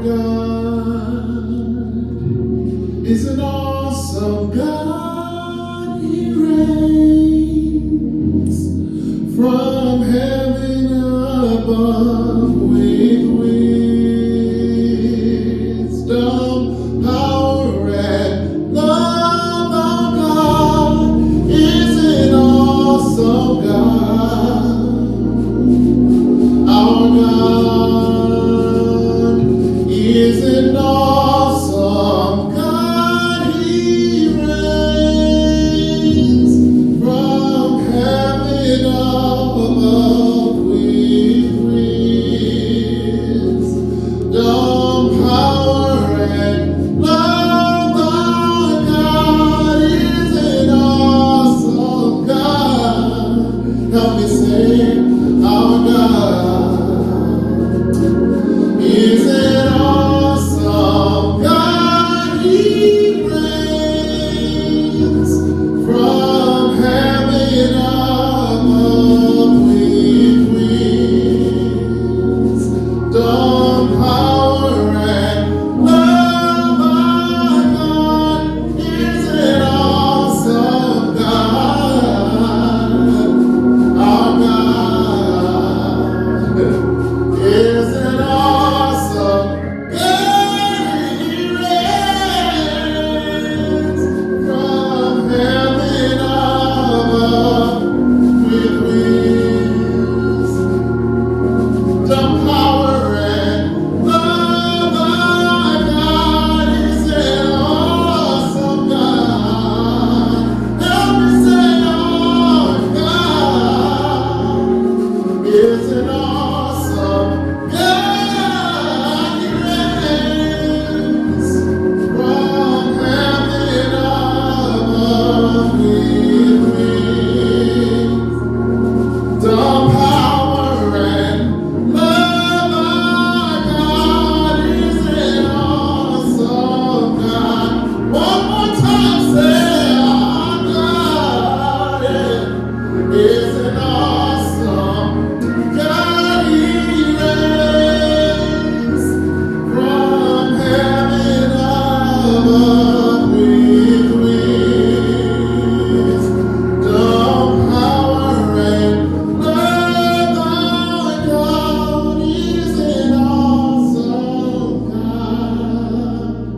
God is an awesome God. He reigns from heaven above with wisdom, power, and love. Our God is an awesome God. Our God is an awesome God. He reigns from heaven above with wisdom, power, and love. Our God is an awesome God. Help me say, our God is an awesome God. He reigns from heaven above with wisdom, power, and love. Our God is an awesome God. Our God is an awesome God. He reigns from heaven above with wisdom, power, and love. Our God is an awesome God. Help me say, our God is an awesome God. He reigns from heaven above with wisdom, power, and love. Our God is an awesome God. One more time, say, our God is an awesome God. He reigns from heaven above with wisdom, power, and love. Our God is an awesome God. Our God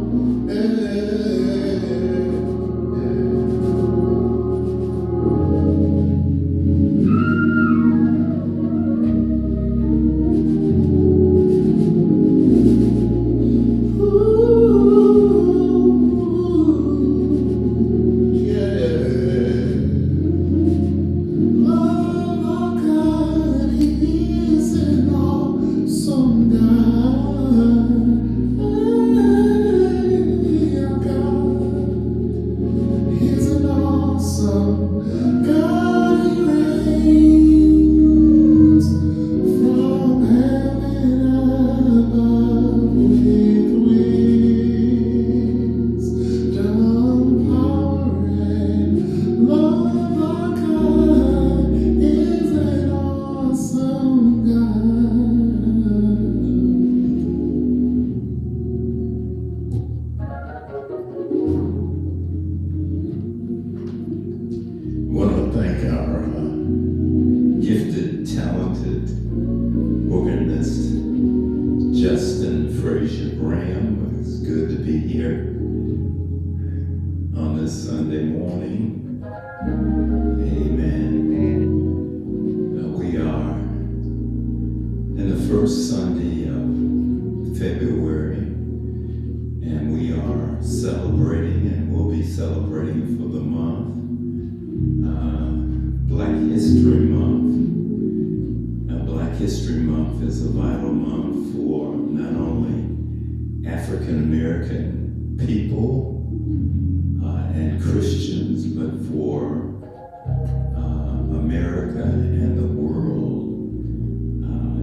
is an awesome God. Our God is an awesome God. He reigns from heaven above with wisdom, power, and love. Our God is an awesome I want to thank our gifted, talented organist, Justin Frazier Graham. It's good to be here on this Sunday morning. Amen. We are in the first Sunday of February, and we are celebrating, and we'll be celebrating for the month, Black History Month. Now, Black History Month is a vital month for not only African American people and Christians, but for America and the world.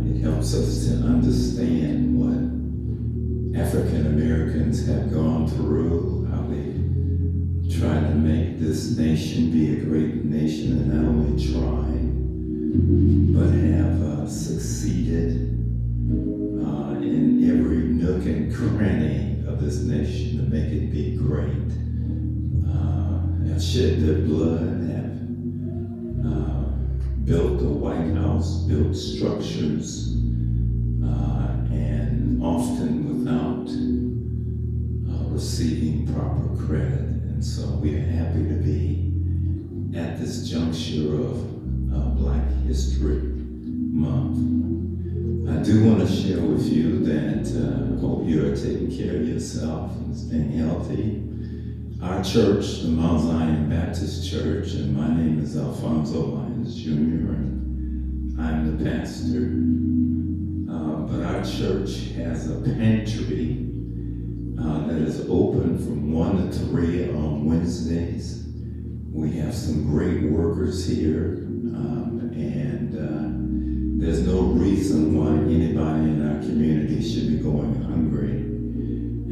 It helps us to understand what African Americans have gone through, how they tried to make this nation be a great nation, and not only tried, but have succeeded in every nook and cranny of this nation to make it be great. Have shed their blood, have built the White House, built structures, and often without receiving proper credit. And so we are happy to be at this juncture of Black History Month. I do want to share with you that I hope you are taking care of yourself and staying healthy. Our church, the Mount Zion Baptist Church, and my name is Alfonso Lyons Jr., and I'm the pastor. But our church has a pantry that is open from 1 to 3 on Wednesdays. We have some great workers here, and there's no reason why anybody in our community should be going hungry.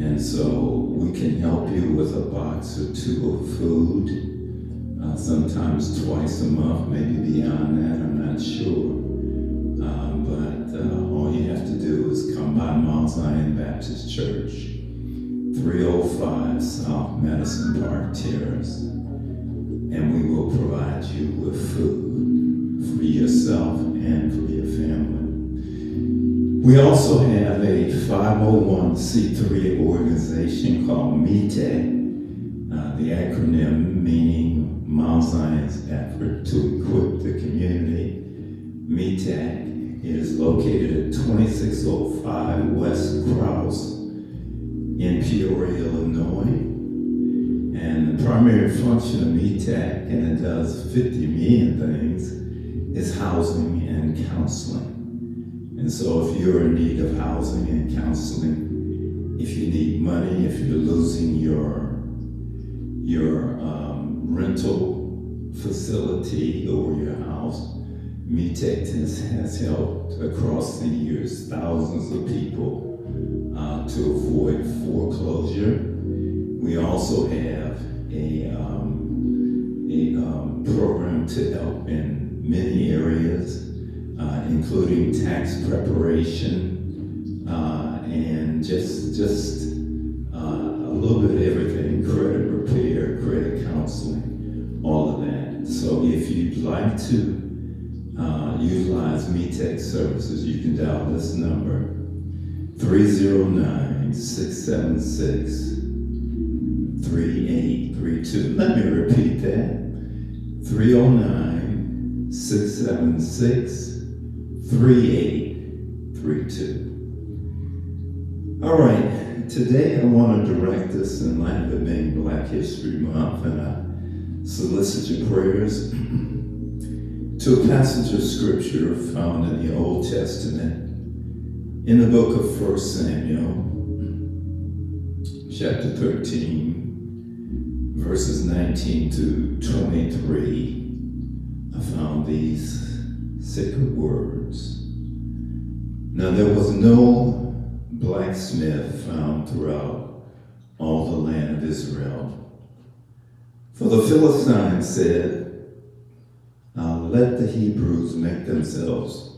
And so we can help you with a box or 2 of food, sometimes twice a month, maybe beyond that, I'm not sure. But all you have to do is come by Mount Zion Baptist Church, 305 South Madison Park Terrace, and we will provide you with food for yourself and for your family. We also have a 501c3 organization called METAC, the acronym meaning Mount Zion's effort to equip the community. METAC is located at 2605 West Krause in Peoria, Illinois. And the primary function of METAC, and it does 50 million things, is housing and counseling. And so if you're in need of housing and counseling, if you need money, if you're losing your rental facility or your house, METAC has helped across the years thousands of people to avoid foreclosure. We also have a program to help in many areas, including tax preparation and just a little bit of everything, credit repair, credit counseling, all of that. So if you'd like to utilize METAC services, you can dial this number, 309-676-3832. Let me repeat that, 309-676-3832. All right, today I want to direct this in light of it being Black History Month, and I solicit your prayers to a passage of scripture found in the Old Testament in the book of 1 Samuel, chapter 13, verses 19 to 23. I found these sacred words. Now there was no blacksmith found throughout all the land of Israel. For the Philistines said, let the Hebrews make themselves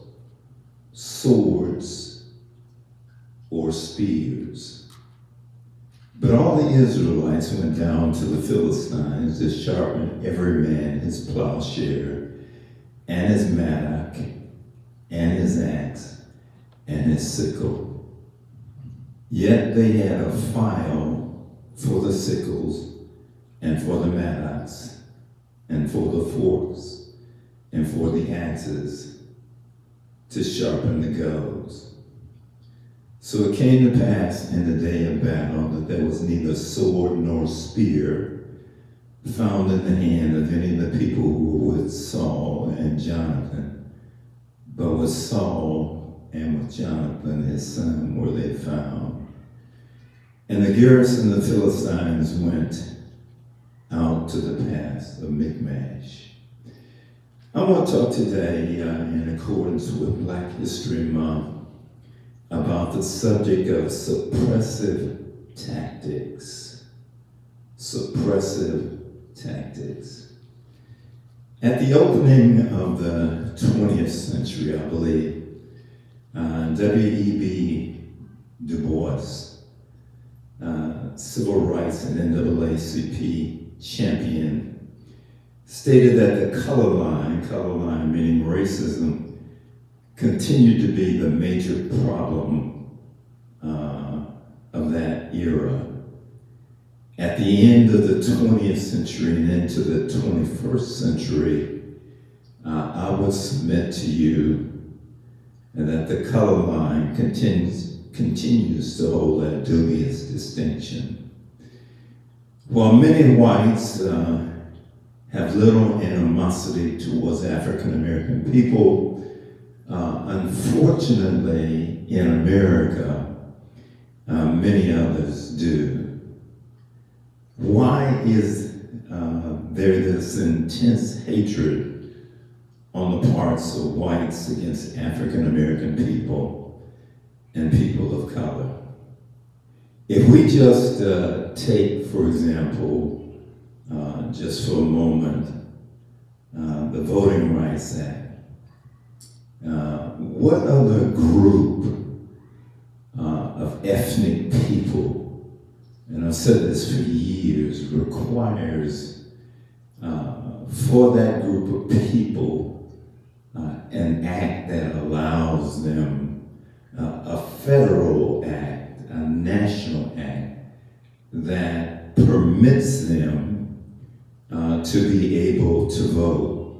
swords or spears. But all the Israelites went down to the Philistines to sharpen every man his plowshare and his mattock and his axe and his sickle. Yet they had a file for the sickles and for the mattocks and for the forks and for the axes to sharpen the goads. So it came to pass in the day of battle that there was neither sword nor spear found in the hand of any of the people who were with Saul and Jonathan, but with Saul and with Jonathan his son were they found. And the garrison of the Philistines went out to the pass of Michmash. I want to talk today in accordance with Black History Month about the subject of suppressive tactics. Suppressive tactics. At the opening of the 20th century, I believe, W.E.B. Du Bois civil rights and NAACP champion, stated that the color line meaning racism, continued to be the major problem of that era. At the end of the 20th century and into the 21st century, I would submit to you that the color line continues to hold that dubious distinction. While many whites have little animosity towards African American people, unfortunately in America, many others do. Why is there this intense hatred on the parts of whites against African American people and people of color? If we just take, for example, just for a moment, the Voting Rights Act, what other group of ethnic people, and I've said this for years, requires for that group of people an act that allows them, a federal act, a national act that permits them to be able to vote?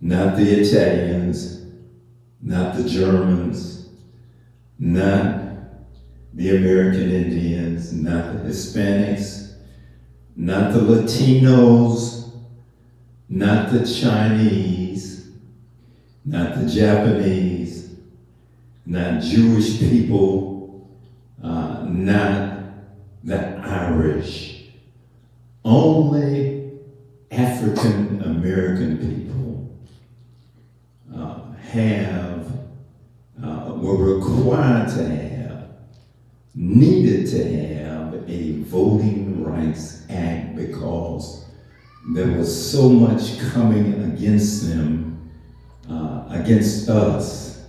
Not the Italians, not the Germans, not the American Indians, not the Hispanics, not the Latinos, not the Chinese, not the Japanese, not Jewish people, not the Irish. Only African American people were required to have, needed to have a Voting Rights Act because there was so much coming against them, against us,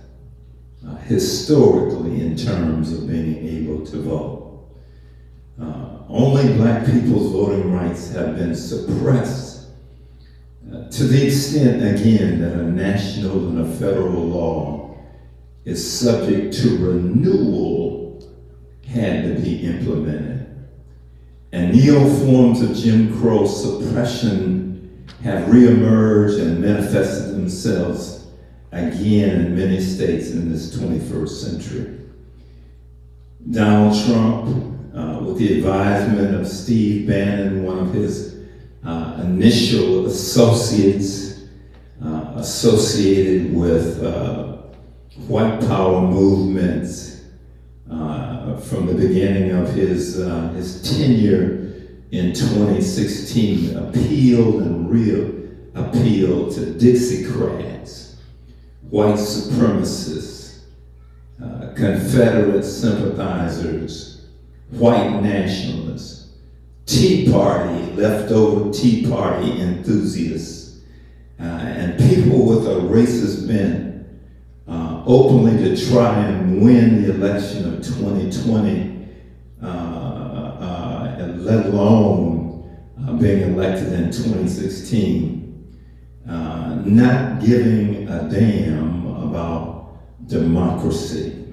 historically in terms of being able to vote. Only black people's voting rights have been suppressed to the extent, again, that a national and a federal law is subject to renewal had to be implemented. And neo-forms of Jim Crow suppression have reemerged and manifested themselves again in many states in this 21st century. Donald Trump, with the advisement of Steve Bannon, one of his initial associates associated with white power movements from the beginning of his tenure in 2016, appealed and re-appealed to Dixiecrats, white supremacists, Confederate sympathizers, white nationalists, Tea Party, leftover Tea Party enthusiasts, and people with a racist bent openly to try and win the election of 2020, and let alone being elected in 2016, not giving a damn about democracy.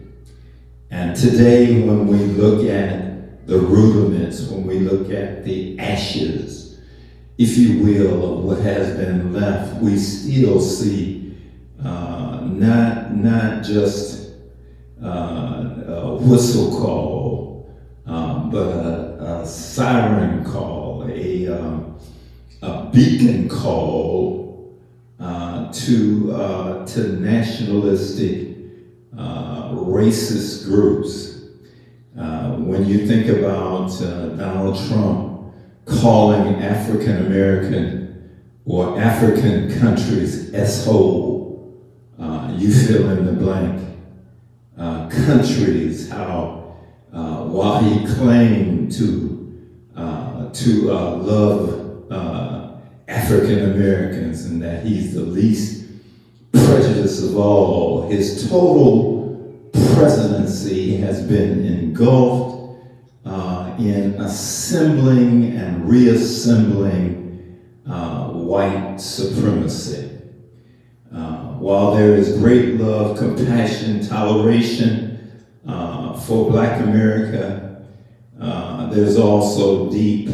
And today, when we look at the rudiments, when we look at the ashes, if you will, of what has been left, we still see not just a whistle call, but a siren call, a beacon call to nationalistic, racist groups. When you think about Donald Trump calling African American or African countries S-hole, you fill in the blank. Countries, how while he claimed to love African Americans and that he's the least prejudiced of all, his total presidency has been engulfed in assembling and reassembling white supremacy. While there is great love, compassion, toleration for Black America, there's also deep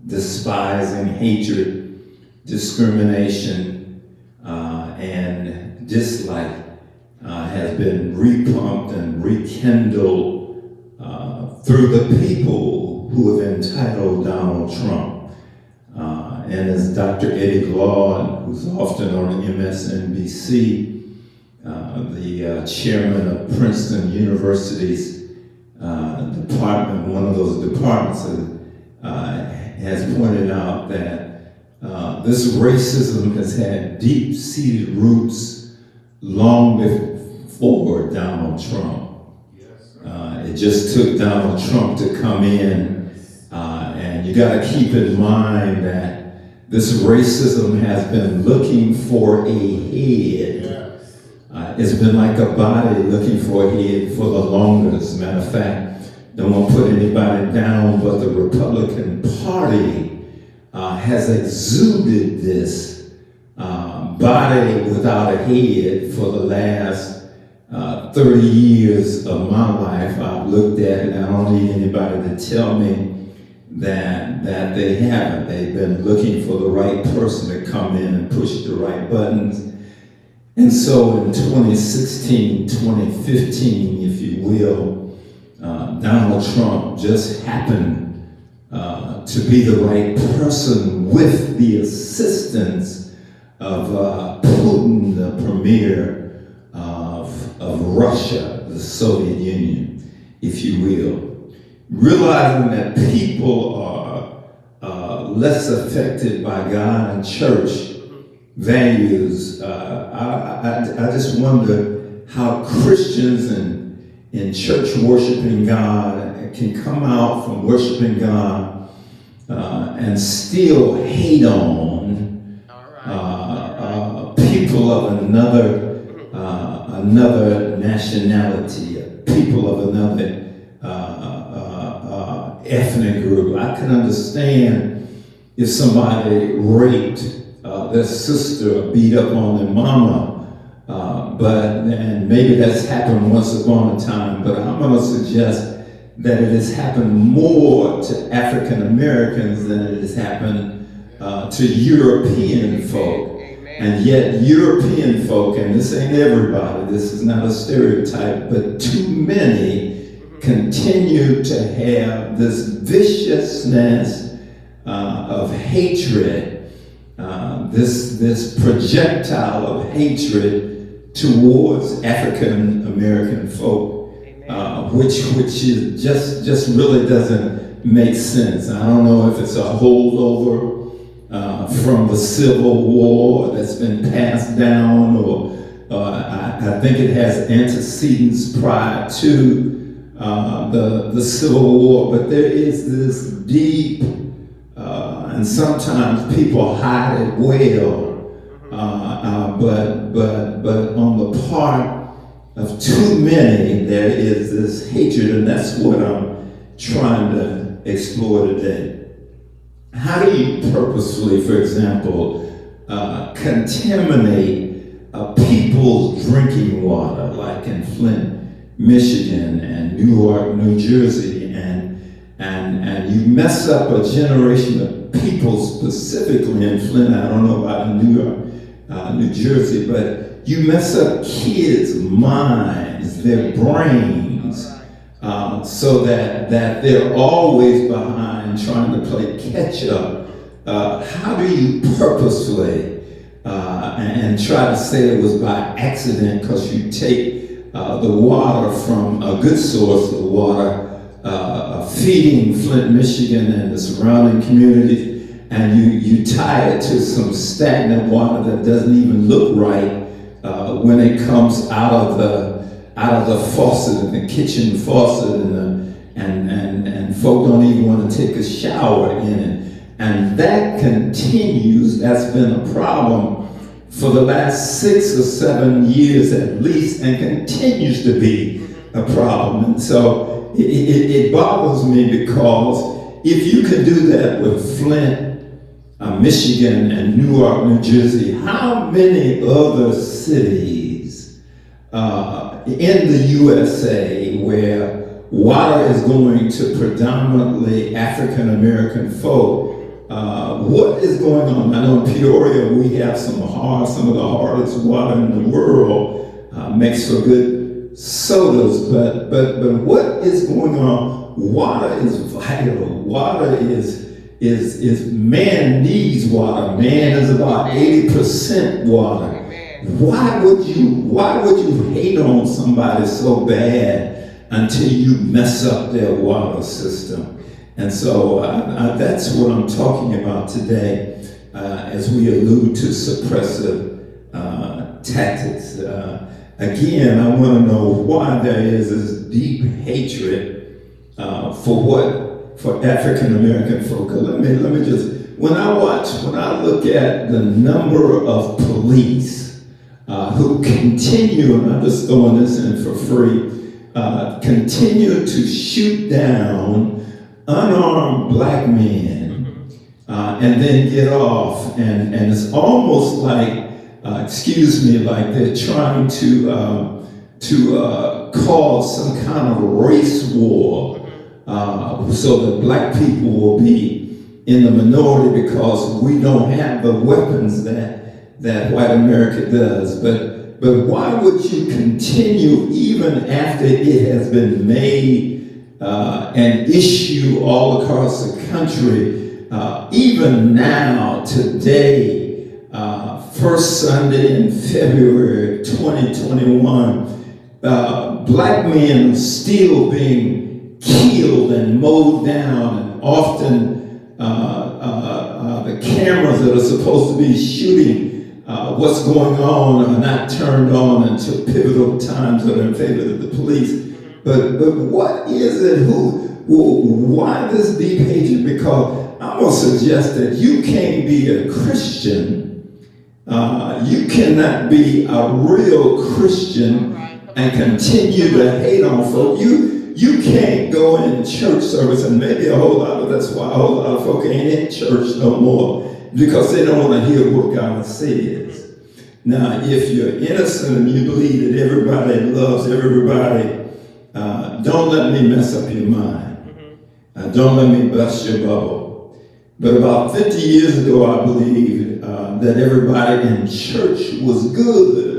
despising, hatred, discrimination, and dislike has been repumped and rekindled through the people who have entitled Donald Trump. And as Dr. Eddie Glaude, who's often on MSNBC, the chairman of Princeton University's department, one of those departments, has pointed out that this racism has had deep-seated roots long before Donald Trump. It just took Donald Trump to come in, and you got to keep in mind that this racism has been looking for a head. It's been like a body looking for a head for the longest. Matter of fact, don't want to put anybody down, but the Republican Party has exuded this body without a head for the last 30 years of my life. I've looked at it. I don't need anybody to tell me that they haven't. They've been looking for the right person to come in and push the right buttons. And so in 2016, 2015, if you will, Donald Trump just happened to be the right person with the assistance of Putin, the premier of Russia, the Soviet Union, if you will. Realizing that people are less affected by God and church values, I just wonder how Christians in church worshiping God can come out from worshiping God and still hate on people of another nationality, people of another ethnic group. I can understand if somebody raped their sister, beat up on their mama, and maybe that's happened once upon a time, but I'm going to suggest that it has happened more to African Americans than it has happened to European folk. And yet European folk, and this ain't everybody, this is not a stereotype, but too many continue to have this viciousness of hatred, this projectile of hatred towards African American folk, which is just really doesn't make sense. I don't know if it's a holdover from the Civil War that's been passed down, or I think it has antecedents prior to the Civil War, but there is this deep, and sometimes people hide it well, but on the part of too many, there is this hatred, and that's what I'm trying to explore today. How do you purposefully, for example, contaminate people's drinking water, like in Flint, Michigan, and Newark, New Jersey, and you mess up a generation of people, specifically in Flint? I don't know about in Newark, New Jersey, but you mess up kids' minds, their brains, so that they're always behind trying to play catch up. How do you purposefully and try to say it was by accident because you take the water from a good source of water, feeding Flint, Michigan and the surrounding communities, and you tie it to some stagnant water that doesn't even look right when it comes out of the faucet, the kitchen faucet, and folk don't even want to take a shower in it. And that continues. That's been a problem for the last 6 or 7 years at least, and continues to be a problem. And so it bothers me because if you can do that with Flint, Michigan, and Newark, New Jersey, how many other cities in the USA where water is going to predominantly African American folk? What is going on? I know in Peoria we have some of the hardest water in the world. Makes for good sodas, but what is going on? Water is vital. Water is man needs water. Man is about 80% water. Why would you hate on somebody so bad until you mess up their water system? And so that's what I'm talking about today as we allude to suppressive tactics. Again, I want to know why there is this deep hatred for African American folk. Let me just, when I look at the number of police who continue, and I'm just throwing this in for free, continue to shoot down unarmed black men and then get off, and it's almost like, like they're trying to cause some kind of race war so that black people will be in the minority because we don't have the weapons that white America does. But why would you continue even after it has been made an issue all across the country, even now, today, first Sunday in February 2021, black men are still being killed and mowed down, and often the cameras that are supposed to be shooting what's going on are not turned on until pivotal times that are in favor of the police. But what is it? Why this deep hatred? Because I'm going to suggest that you can't be a Christian. You cannot be a real Christian and continue to hate on folk. You can't go in church service, and maybe that's why a whole lot of folk ain't in church no more, because they don't want to hear what God says. Now, if you're innocent and you believe that everybody loves everybody, don't let me mess up your mind. Don't let me bust your bubble. But about 50 years ago, I believe that everybody in church was good.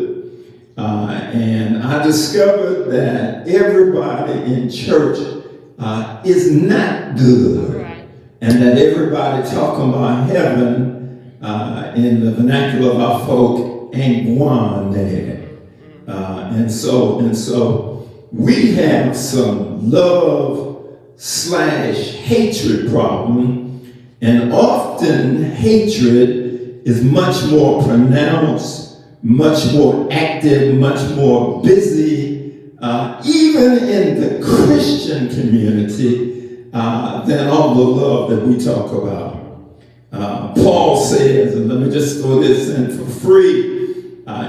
And I discovered that everybody in church is not good. And that everybody talking about heaven in the vernacular of our folk ain't one there. And so we have some love/hatred problem, and often hatred is much more pronounced, much more active, much more busy, even in the Christian community, than all the love that we talk about. Paul says, and let me just throw this in for free,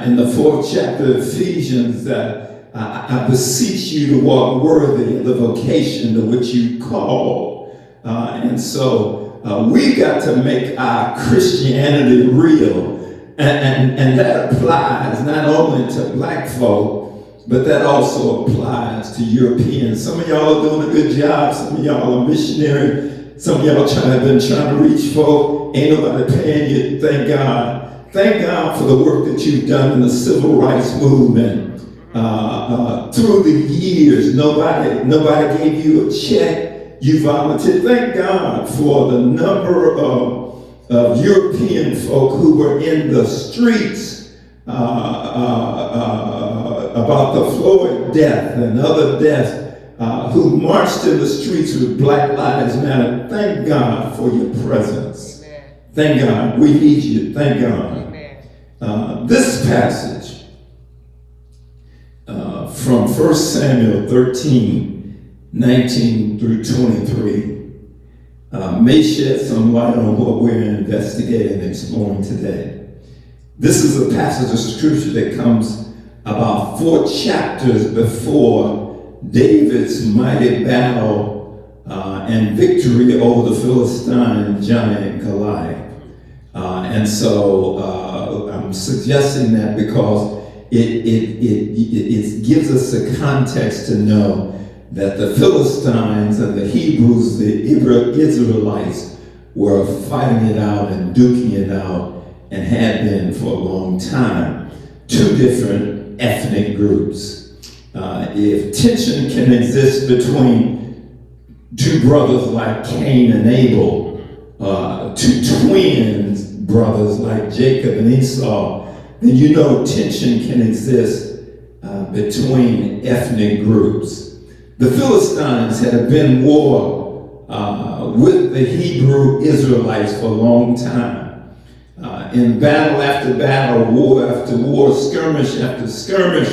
in the 4th chapter of Ephesians, that I beseech you to walk worthy of the vocation to which you call. And so we got to make our Christianity real. And that applies not only to black folk, but that also applies to Europeans. Some of y'all are doing a good job. Some of y'all are missionary. Some of y'all have been trying to reach folk. Ain't nobody paying you. Thank God. Thank God for the work that you've done in the civil rights movement. Through the years, nobody gave you a check. You volunteered. Thank God for the number of European folk who were in the streets about the Floyd death and other deaths, who marched in the streets with Black Lives Matter. Thank God for your presence. Amen. Thank God. We need you. Thank God. This passage from 1 Samuel 13, 19 through 23 may shed some light on what we're investigating and exploring today. This is a passage of scripture that comes about 4 chapters before David's mighty battle and victory over the Philistine giant Goliath. And so I'm suggesting that because it gives us a context to know that the Philistines and the Hebrews, the Israelites, were fighting it out and duking it out and had been for a long time. Two different ethnic groups. If tension can exist between two brothers like Cain and Abel, two twins brothers like Jacob and Esau, then you know tension can exist between ethnic groups. The Philistines had been war with the Hebrew Israelites for a long time. In battle after battle, war after war, skirmish after skirmish,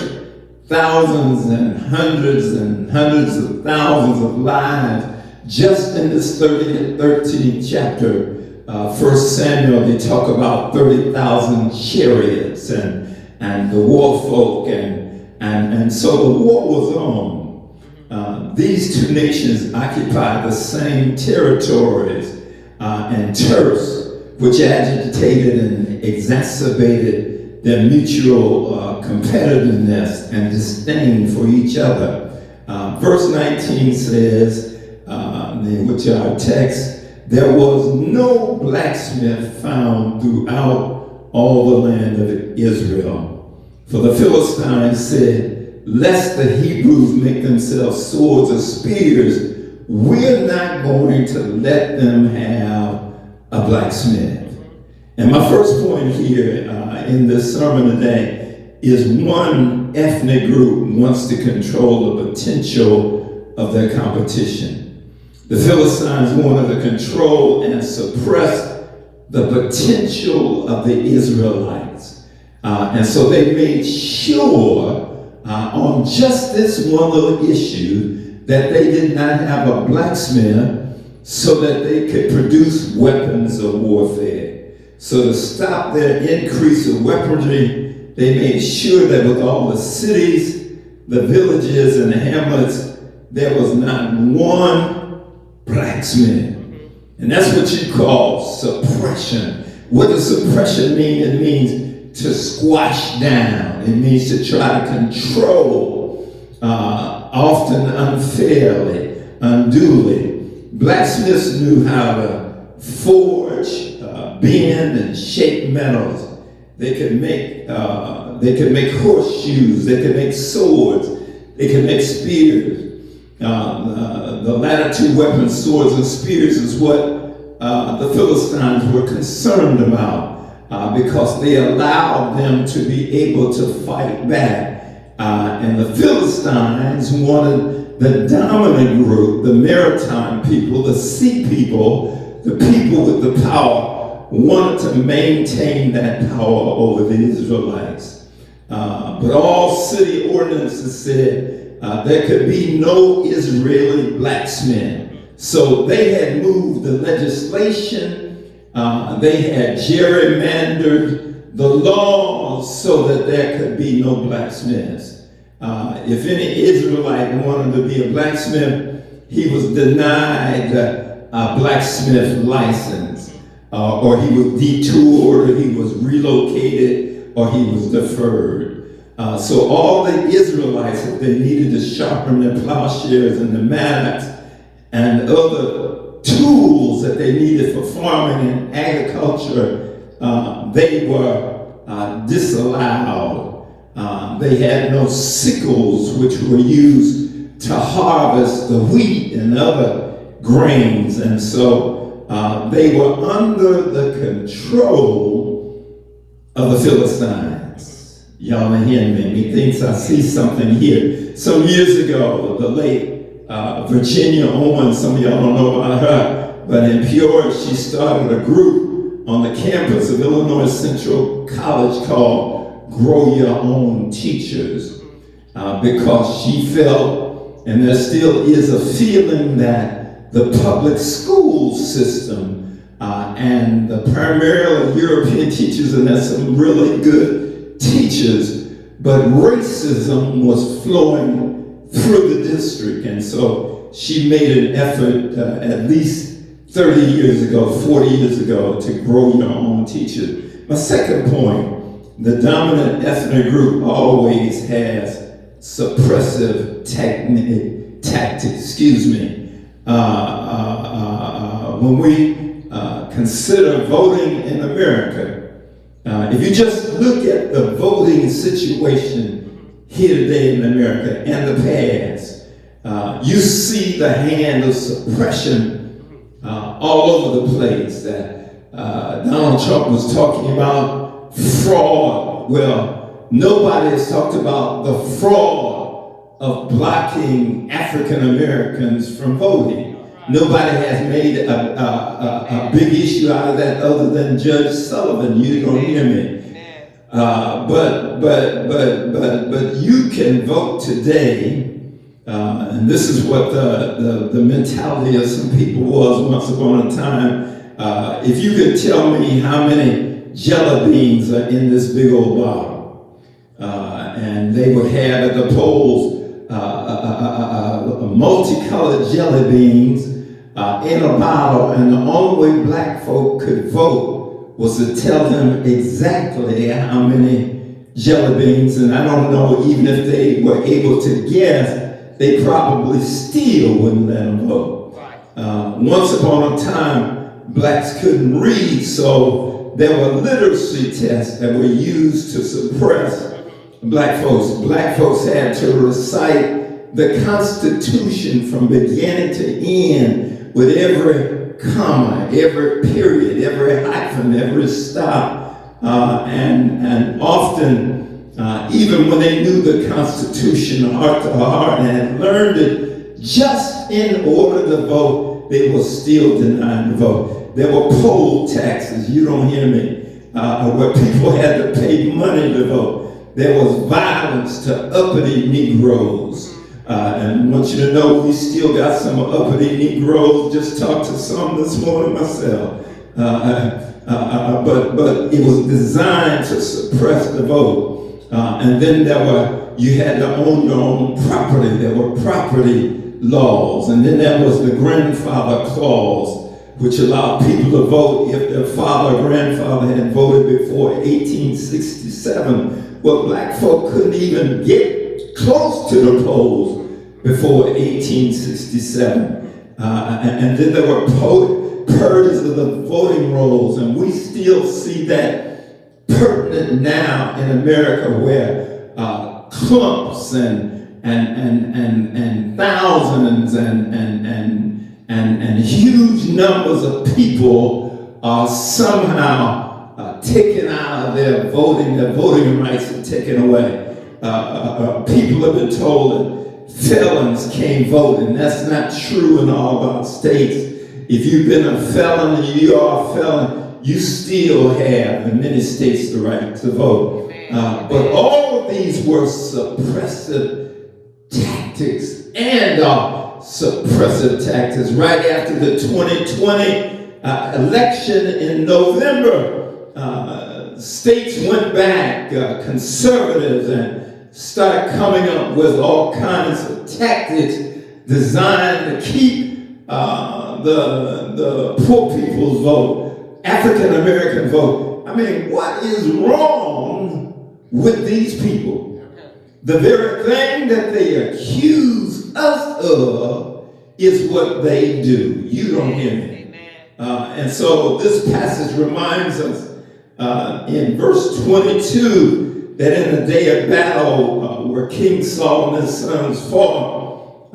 thousands and hundreds of thousands of lives. Just in this 13th chapter, 1 Samuel, they talk about 30,000 chariots and the war folk, and so the war was on. These two nations occupied the same territories and turfs, which agitated and exacerbated their mutual competitiveness and disdain for each other. Verse 19 says, which are our text, there was no blacksmith found throughout all the land of Israel. For the Philistines said, lest the Hebrews make themselves swords or spears, we're not going to let them have a blacksmith. And my first point here in this sermon today is one ethnic group wants to control the potential of their competition. The Philistines wanted to control and suppress the potential of the Israelites. And so they made sure on just this one little issue that they did not have a blacksmith so that they could produce weapons of warfare. So to stop their increase of weaponry, they made sure that with all the cities, the villages, and the hamlets, there was not one blacksmith. And that's what you call suppression. What does suppression mean? It means to squash down. It means to try to control, often unfairly, unduly. Blacksmiths knew how to forge, bend, and shape metals. They could make horseshoes. They could make swords. They could make spears. The latter two weapons, swords and spears, is what the Philistines were concerned about because they allowed them to be able to fight back. And the Philistines wanted the dominant group, the maritime people, the sea people, the people with the power, wanted to maintain that power over the Israelites. But all city ordinances said there could be no Israeli blacksmith. So they had moved the legislation, they had gerrymandered the laws so that there could be no blacksmiths. If any Israelite wanted to be a blacksmith, he was denied a blacksmith license, or he was detoured, or he was relocated, or he was deferred. So all the Israelites, if they needed to sharpen their plowshares and the mattocks and other tools that they needed for farming and agriculture, they were disallowed. They had no sickles, which were used to harvest the wheat and other grains. And so they were under the control of the Philistines. Y'all are hearing me. Methinks I see something here. Some years ago, the late Virginia Owens, some of y'all don't know about her, but in Peoria, she started a group on the campus of Illinois Central College called Grow Your Own Teachers, because she felt, and there still is a feeling, that the public school system and the primarily European teachers, and there's some really good teachers, but racism was flowing through the district. And so she made an effort at least 30 years ago, 40 years ago, to grow your own teachers. My second point, the dominant ethnic group always has suppressive tactics, when we consider voting in America, if you just look at the voting situation here today in America and the past, you see the hand of suppression all over the place. That Donald Trump was talking about fraud. Well, nobody has talked about the fraud of blocking African Americans from voting. Nobody has made a big issue out of that other than Judge Sullivan. You don't hear me. But you can vote today. And this is what the mentality of some people was once upon a time. If you could tell me how many jelly beans are in this big old bottle, and they would have at the polls multicolored jelly beans in a bottle, and the only way black folk could vote was to tell them exactly how many jelly beans, and I don't know, even if they were able to guess, they probably still wouldn't let them vote. Once upon a time, blacks couldn't read, so there were literacy tests that were used to suppress black folks. Black folks had to recite the Constitution from beginning to end with every comma, every period, every hyphen, every stop, and often, even when they knew the Constitution heart to heart and had learned it just in order to vote, they were still denied the vote. There were poll taxes, you don't hear me, where people had to pay money to vote. There was violence to uppity Negroes. And I want you to know we still got some uppity Negroes. Just talked to some this morning myself. But it was designed to suppress the vote. And then you had to own your own property. There were property laws. And then there was the grandfather clause, which allowed people to vote if their father or grandfather had voted before 1867. Well, black folk couldn't even get close to the polls before 1867. And then there were purges of the voting rolls, and we still see that pertinent now in America, where clumps and thousands and huge numbers of people are somehow taken out of their voting rights are taken away. People have been told that felons can't vote, and that's not true in all of our states. If you've been a felon and you are a felon, you still have, in many states, the right to vote. But all of these were suppressive tactics and suppressive tactics. Right after the 2020 election in November, states went back, conservatives, and started coming up with all kinds of tactics designed to keep the poor people's vote, African American vote. I mean, what is wrong with these people? The very thing that they accuse us of is what they do. You don't hear me. And so this passage reminds us in verse 22 that in the day of battle, where King Saul and his sons fought,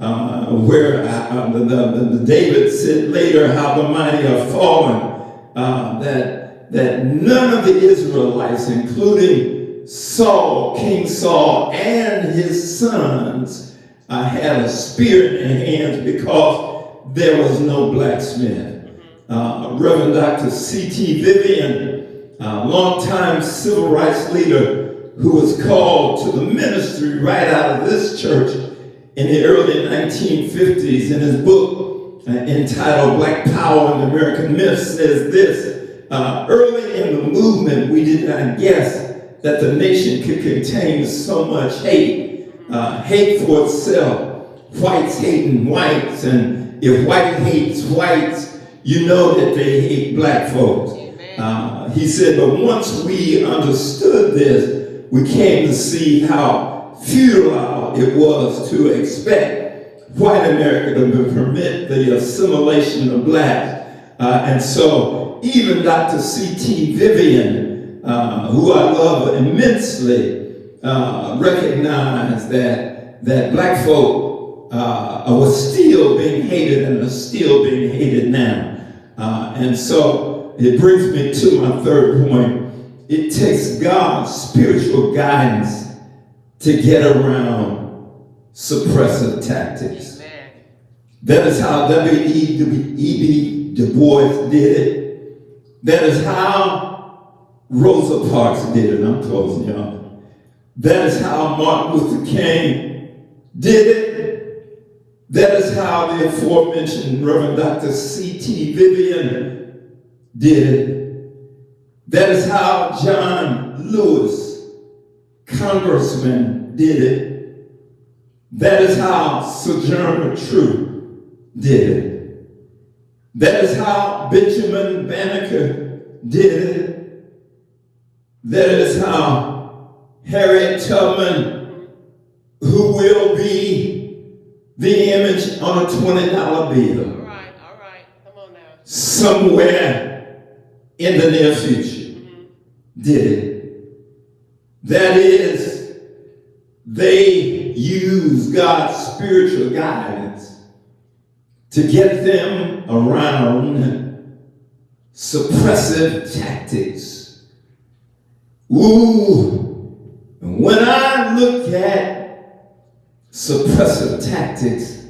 where the David said later how the mighty are fallen, that none of the Israelites, including Saul, King Saul, and his sons, had a spear in their hands because there was no blacksmith. Reverend Dr. C.T. Vivian, longtime civil rights leader, who was called to the ministry right out of this church in the early 1950s, in his book entitled Black Power and American Myths, says this: early in the movement, we did not guess that the nation could contain so much hate for itself. whites hating whites, and if white hates whites, you know that they hate black folks. He said, but once we understood this, we came to see how futile it was to expect white America to permit the assimilation of blacks. And so even Dr. C.T. Vivian, who I love immensely, recognized that black folk was still being hated and are still being hated now. And so it brings me to my third point. It takes God's spiritual guidance to get around suppressive tactics. Amen. That is how W.E.B. Du Bois did it. That is how Rosa Parks did it. I'm closing, y'all. That is how Martin Luther King did it. That is how the aforementioned Reverend Dr. C.T. Vivian did it. That is how John Lewis, Congressman, did it. That is how Sojourner Truth did it. That is how Benjamin Banneker did it. That is how Harriet Tubman, who will be the image on a $20 bill. All right, come on now. Somewhere in the near future, did it. That is, they use God's spiritual guidance to get them around suppressive tactics. Ooh, when I look at suppressive tactics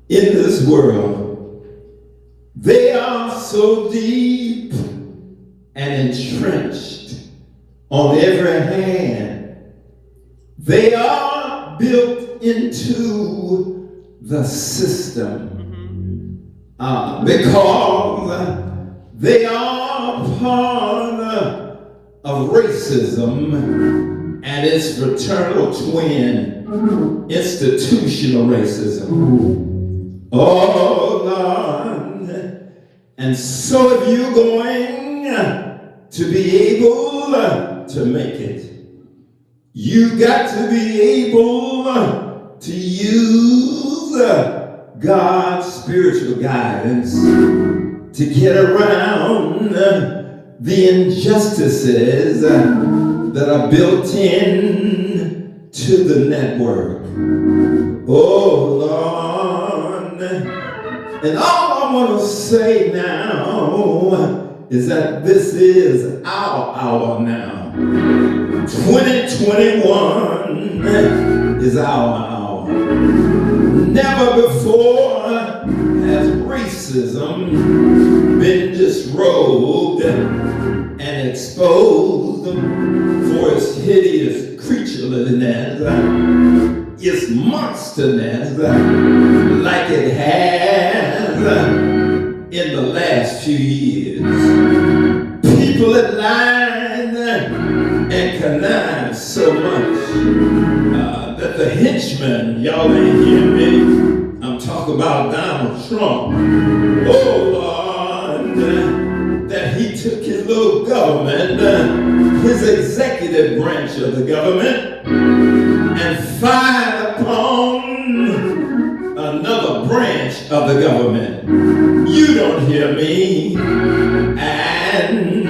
in this world, they are so deep and entrenched on every hand. They are built into the system because they are part of racism and its fraternal twin, institutional racism. Oh, Lord. And so if you're going to be able to make it, you got to be able to use God's spiritual guidance to get around the injustices that are built in to the network. Oh, Lord. And all I want to say now is that this is our hour now. 2021 is our hour. Never before has racism been disrobed and exposed for its hideous creatureliness, its monsterness, like it has in the last few years. People have lied and connived so much that the henchmen, y'all ain't hear me, I'm talking about Donald Trump. Oh Lord, that he took his little government, his executive branch of the government, and fired upon another branch of the government. You don't hear me. And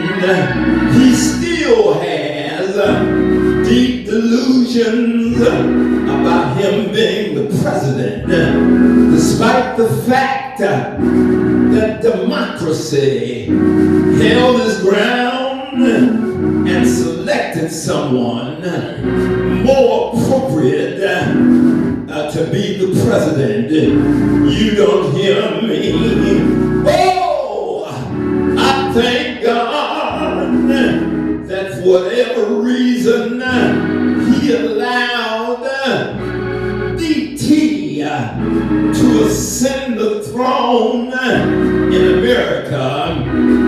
he still has deep delusions about him being the president, despite the fact that democracy held his ground and selected someone more appropriate to be the president. You don't hear me. Oh, I thank God that for whatever reason he allowed DT to ascend the throne in America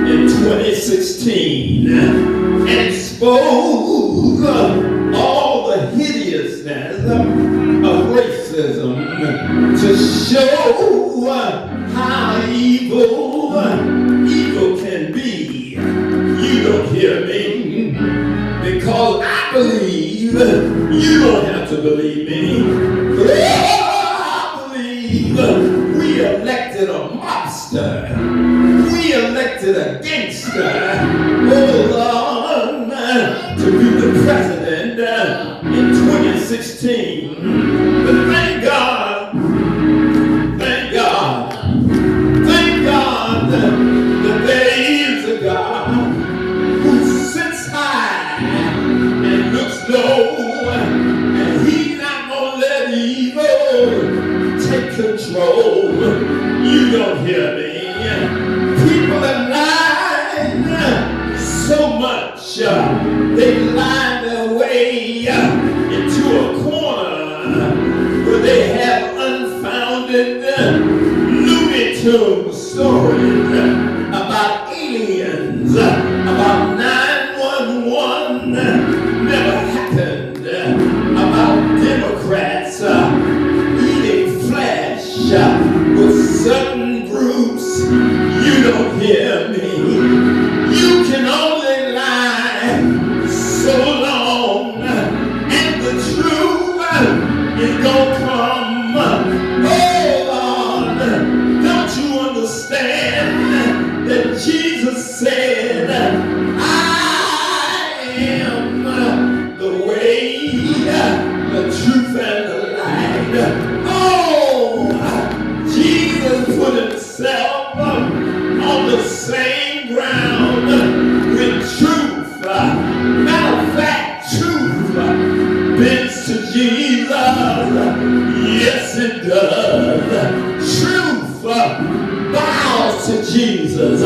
in 2016 and expose all the hideousness of racism to show how evil can be. You don't hear me because I believe. You don't have to believe me. But I believe we elected a mobster. We elected a gangster. Oh Lord, to be the president in 2016. But thank God that there is a God who sits high and looks low, and He's not gonna let evil take control. You don't hear me. People have lied so much, they lied their way into a corner where they have unfounded Looney Tunes stories about aliens, about 911 never happened, about Democrats eating flesh with certain groups. You don't hear me. You can only lie so long, and the truth is gonna come. Oh Lord, don't you understand that Jesus said, I am the way, the truth, and the light. Oh, Jesus put Himself on the same ground with truth. Matter of fact, truth bends to Jesus. Yes, it does. Truth bows to Jesus.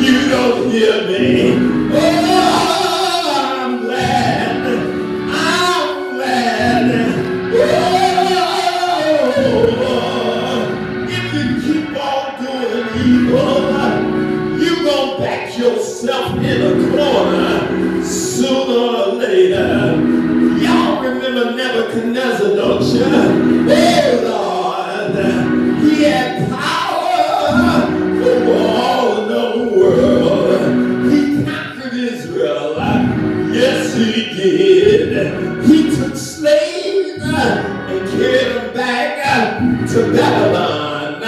You don't hear me. Oh, I'm glad. I'm glad. Oh, if you keep on doing evil, you gonna back yourself in a corner sooner or later. Y'all remember Nebuchadnezzar, don't you? Oh Lord, he had power over all the known world. He conquered Israel. Yes, he did. He took slaves and carried them back to Babylon.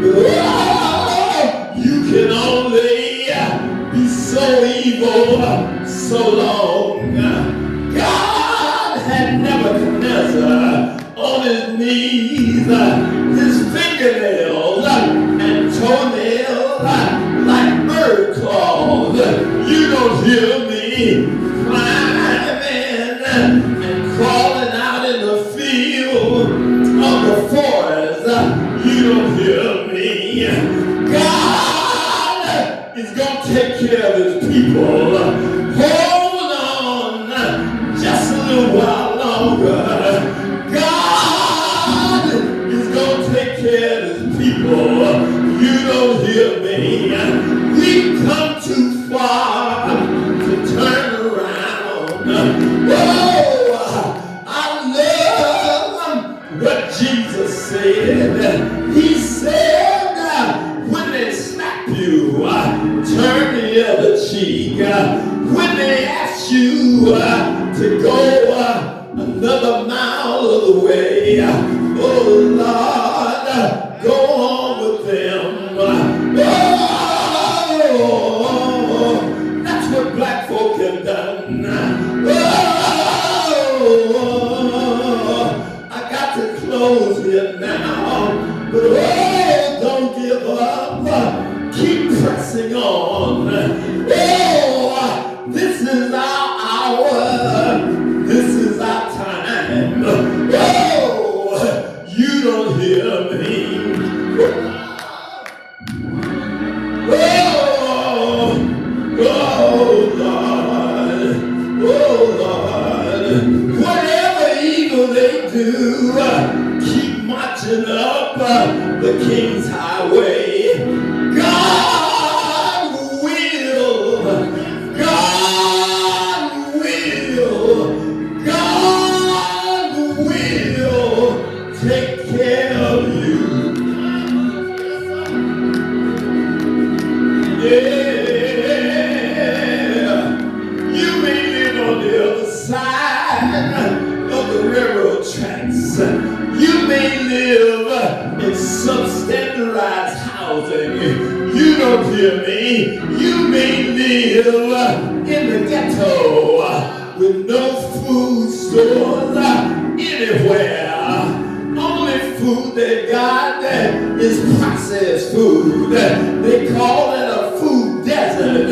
Oh, you can only be so evil so long. God had Nebuchadnezzar on his knees, his fingernails and toenails like bird claws. You don't hear me climbing and crawling out in the field of the forest. You don't hear me. God is going to take care of His people. Hold on just a little while longer. God is going to take care of His people. You don't hear me. We've come too far to turn around. Oh, I love what Jesus said. He said, when they slap you, turn the other cheek. When they ask you to go another mile of the way, oh Lord, go on with them. Oh, that's what black folk have done. Oh, I got to close here now, but oh, don't give up. Keep pressing on. Oh, this is our hour. This is our time. Oh, you don't hear me. Oh, oh Lord, oh Lord, whatever evil they do, keep marching up the King's Highway. God will, God will, God will take care of you. live in substandardized housing. You don't hear me. You may live in the ghetto with no food stores anywhere. Only food they got is processed food. They call it a food desert.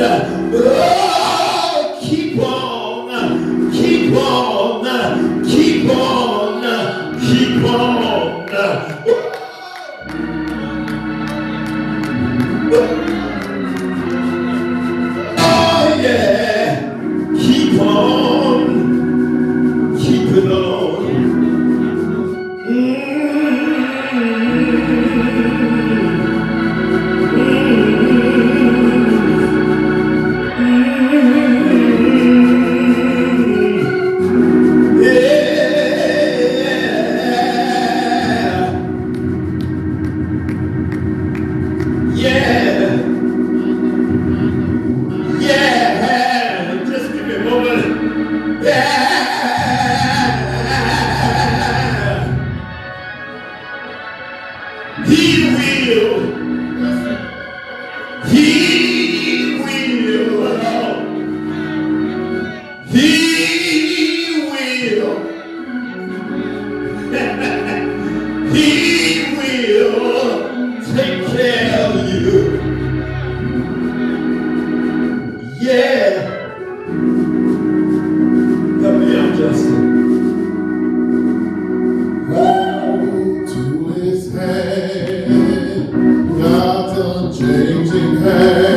But oh, keep on, keep on, keep on, keep on. Oh yeah, keep on, keep it on. Changing hands.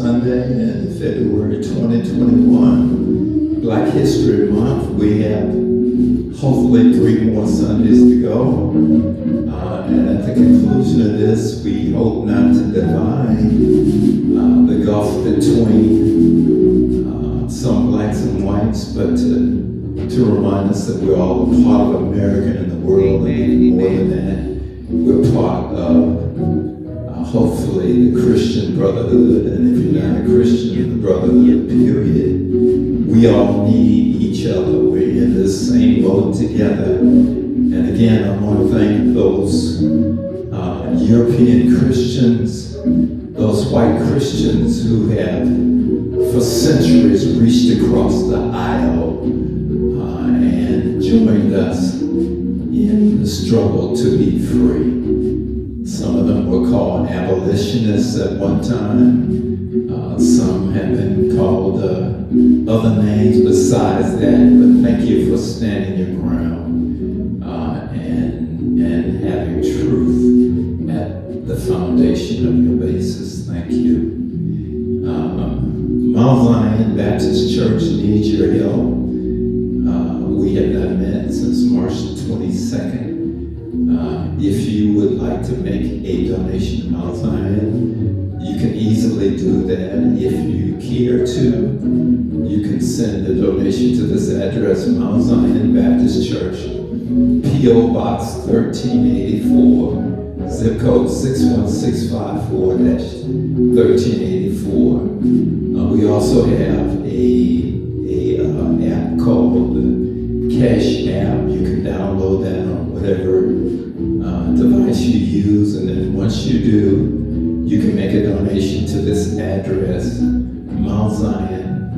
Sunday in February 2021, Black History Month. We have hopefully 3 more Sundays to go. And at the conclusion of this, we hope not to divide the gulf between some blacks and whites, but to remind us that we're all a part of America and the world, and more than that, we're part of hopefully the Christian brotherhood. And if you're not a Christian, the brotherhood, period. We all need each other. We're in the same boat together. And again, I want to thank those European Christians, those white Christians who have for centuries reached across the aisle and joined us in the struggle to be free. Some of them were called abolitionists at one time. Some have been called other names besides that, but thank you for standing your ground and having truth at the foundation of your basis. Thank you. Mount Zion Baptist Church needs your help. We have not met since March 22nd. If you would like to make a donation to Mount Zion, you can easily do that. If you care to, you can send a donation to this address, Mount Zion Baptist Church, P.O. Box 1384, zip code 61654-1384. We also have a app called the Cash App. You can download that on whatever device you use, and then once you do, you can make a donation to this address, Mount Zion,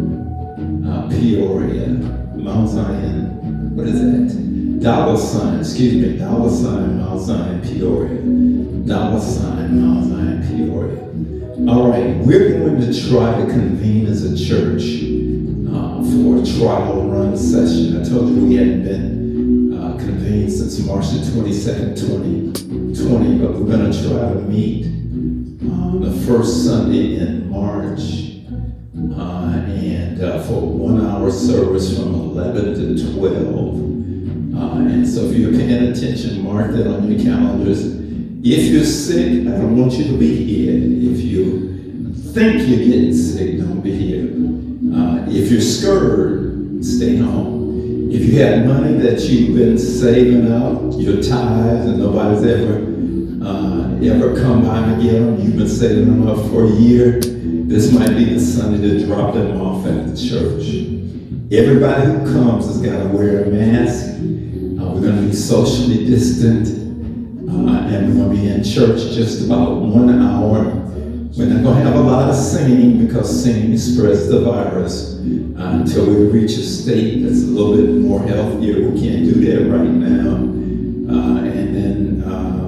Peoria, Mount Zion, what is that? $, Mount Zion, Peoria, $, Mount Zion, Peoria. All right, we're going to try to convene as a church for a trial run session. I told you we hadn't been convened since March the 22nd, 2020, but we're going to try to meet the first Sunday in March and for 1 hour service from 11 to 12. And so if you're paying attention, mark that on your calendars. If you're sick, I don't want you to be here. If you think you're getting sick, don't be here. If you're scared, stay home. If you have money that you've been saving up, your tithes, and nobody's ever come by and get them, you've been saving them up for a year, this might be the Sunday to drop them off at the church. Everybody who comes has got to wear a mask. We're going to be socially distant, and we're going to be in church just about 1 hour. We're not going to have a lot of singing because singing spreads the virus until we reach a state that's a little bit more healthier. We can't do that right now. And then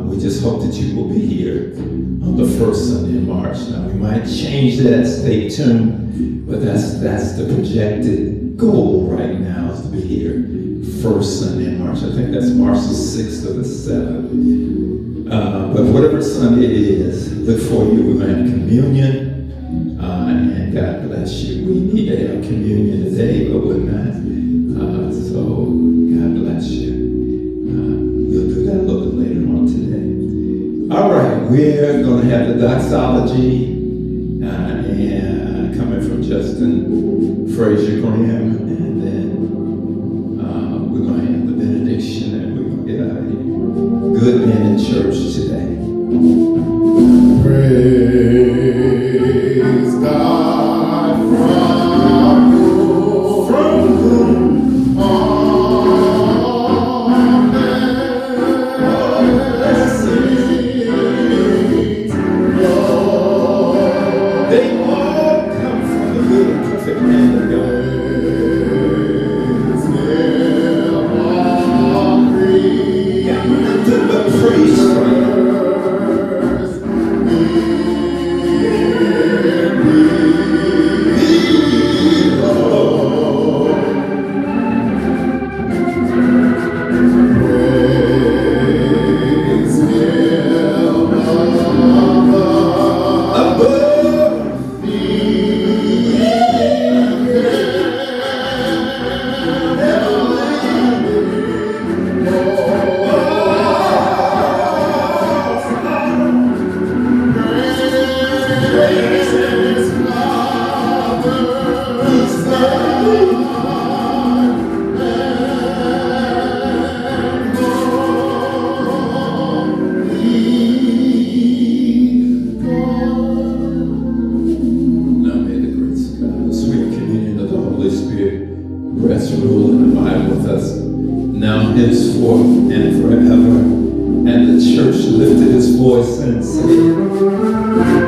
we just hope that you will be here on the first Sunday in March. Now, we might change that, stay tuned, but that's the projected goal right now, is to be here first Sunday in March. I think that's March the 6th or the 7th. But whatever Sunday it is, look for you. We're going to have communion, and God bless you. We need to have communion today, but we're not. So God bless you. We'll do that a little bit later on today. All right, we're going to have the doxology, and coming from Justin Fraser Graham, and then we're going to have the benediction, and we're going to get out of here. Good men in church today. Praise God from whom all blessings flow. They all come from the good and perfect hand of God. us, now henceforth and forever. And the church lifted his voice and said,